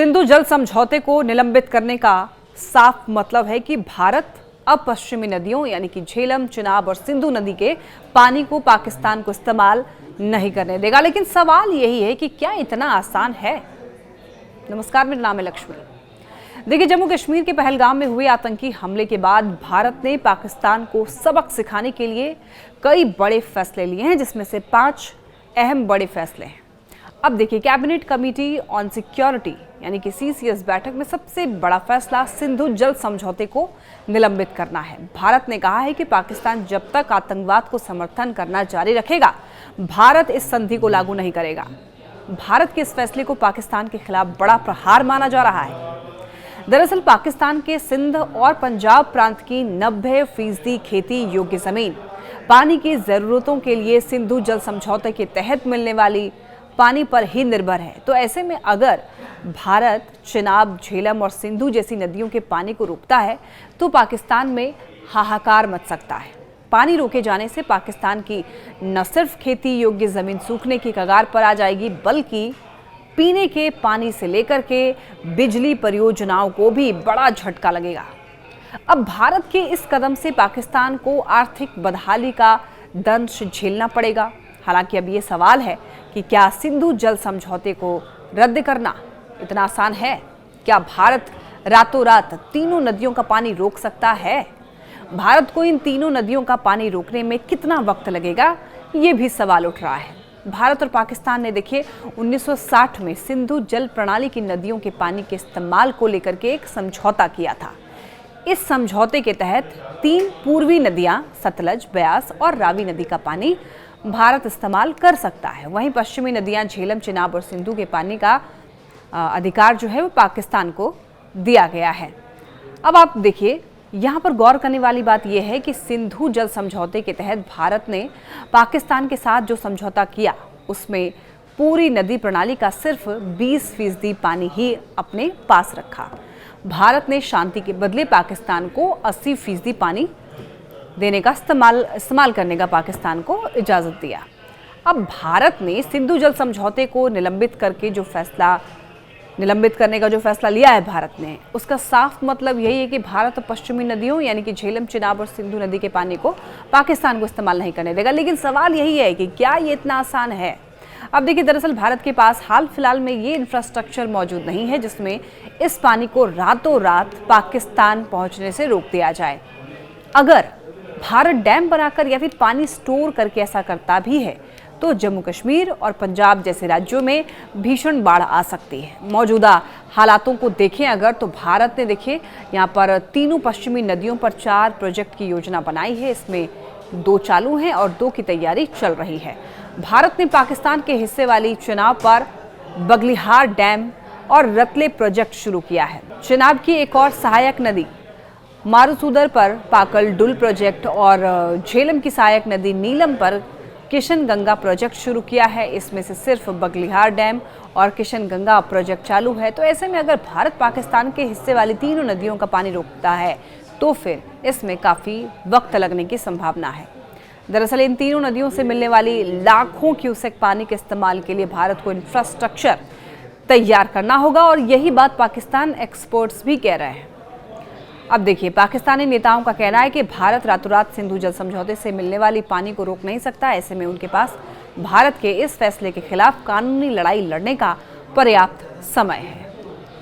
सिंधु जल समझौते को निलंबित करने का साफ मतलब है कि भारत अब पश्चिमी नदियों यानी कि झेलम, चिनाब और सिंधु नदी के पानी को पाकिस्तान को इस्तेमाल नहीं करने देगा। लेकिन सवाल यही है कि क्या इतना आसान है? नमस्कार, मेरा नाम है लक्ष्मी। देखिए, जम्मू कश्मीर के पहलगाम में हुए आतंकी हमले के बाद भारत ने पाकिस्तान को सबक सिखाने के लिए कई बड़े फैसले लिए हैं, जिसमें से 5 अहम बड़े फैसले हैं। अब देखिए, कैबिनेट कमेटी ऑन सिक्योरिटी यानी कि CCS बैठक में सबसे बड़ा फैसला सिंधु जल समझौते को निलंबित करना है। भारत ने कहा है कि पाकिस्तान जब तक आतंकवाद को समर्थन करना जारी रखेगा, भारत इस संधि को लागू नहीं करेगा। भारत के इस फैसले को पाकिस्तान के खिलाफ बड़ा प्रहार माना जा रहा है। दरअसल पाकिस्तान के सिंध और पंजाब प्रांत की 90% खेती योग्य जमीन पानी की जरूरतों के लिए सिंधु जल समझौते के तहत मिलने वाली पानी पर ही निर्भर है। तो ऐसे में अगर भारत चिनाब, झेलम और सिंधु जैसी नदियों के पानी को रोकता है तो पाकिस्तान में हाहाकार मच सकता है। पानी रोके जाने से पाकिस्तान की न सिर्फ खेती योग्य जमीन सूखने की कगार पर आ जाएगी, बल्कि पीने के पानी से लेकर के बिजली परियोजनाओं को भी बड़ा झटका लगेगा। अब भारत के इस कदम से पाकिस्तान को आर्थिक बदहाली का दंश झेलना पड़ेगा। हालांकि अब ये सवाल है कि क्या सिंधु जल समझौते को रद्द करना इतना आसान है? क्या भारत रातों रात तीनों नदियों का पानी रोक सकता है? भारत को इन तीनों नदियों का पानी रोकने में कितना वक्त लगेगा, ये भी सवाल उठ रहा है। भारत और पाकिस्तान ने देखिए 1960 में सिंधु जल प्रणाली की नदियों के पानी के इस्तेमाल को लेकर के एक समझौता किया था। इस समझौते के तहत 3 पूर्वी नदियां सतलज, ब्यास और रावी नदी का पानी भारत इस्तेमाल कर सकता है। वहीं पश्चिमी नदियां झेलम, चिनाब और सिंधु के पानी का अधिकार जो है वो पाकिस्तान को दिया गया है। अब आप देखिए, यहाँ पर गौर करने वाली बात यह है कि सिंधु जल समझौते के तहत भारत ने पाकिस्तान के साथ जो समझौता किया उसमें पूरी नदी प्रणाली का सिर्फ 20% पानी ही अपने पास रखा। भारत ने शांति के बदले पाकिस्तान को 80% पानी देने का इस्तेमाल करने का पाकिस्तान को इजाज़त दिया। अब भारत ने सिंधु जल समझौते को निलंबित करने का जो फैसला लिया है भारत ने, उसका साफ मतलब यही है कि भारत पश्चिमी नदियों यानी कि झेलम, चिनाब और सिंधु नदी के पानी को पाकिस्तान को इस्तेमाल नहीं करने देगा। लेकिन सवाल यही है कि क्या ये इतना आसान है? अब देखिए, दरअसल भारत के पास हाल फिलहाल में ये इंफ्रास्ट्रक्चर मौजूद नहीं है जिसमें इस पानी को रातों रात पाकिस्तान पहुंचने से रोक दिया जाए। अगर भारत डैम बनाकर या फिर पानी स्टोर करके ऐसा करता भी है तो जम्मू कश्मीर और पंजाब जैसे राज्यों में भीषण बाढ़ आ सकती है। मौजूदा हालातों को देखें अगर, तो भारत ने देखिए यहाँ पर तीनों पश्चिमी नदियों पर 4 प्रोजेक्ट की योजना बनाई है। इसमें 2 चालू हैं और 2 की तैयारी चल रही है। भारत ने पाकिस्तान के हिस्से वाली चिनाब पर बगलिहार डैम और रतले प्रोजेक्ट शुरू किया है। चिनाब की एक और सहायक नदी मारुसूदर पर पाकल डुल प्रोजेक्ट और झेलम की सहायक नदी नीलम पर किशन गंगा प्रोजेक्ट शुरू किया है। इसमें से सिर्फ बगलिहार डैम और किशन गंगा प्रोजेक्ट चालू है। तो ऐसे में अगर भारत पाकिस्तान के हिस्से वाली तीनों नदियों का पानी रोकता है तो फिर इसमें काफ़ी वक्त लगने की संभावना है। दरअसल इन तीनों नदियों से मिलने वाली लाखों क्यूसेक पानी के इस्तेमाल के लिए भारत को इंफ्रास्ट्रक्चर तैयार करना होगा और यही बात पाकिस्तान एक्सपर्ट्स भी कह रहे हैं। अब देखिए, पाकिस्तानी नेताओं का कहना है कि भारत रातों रात सिंधु जल समझौते से मिलने वाली पानी को रोक नहीं सकता। ऐसे में उनके पास भारत के इस फैसले के खिलाफ कानूनी लड़ाई लड़ने का पर्याप्त समय है।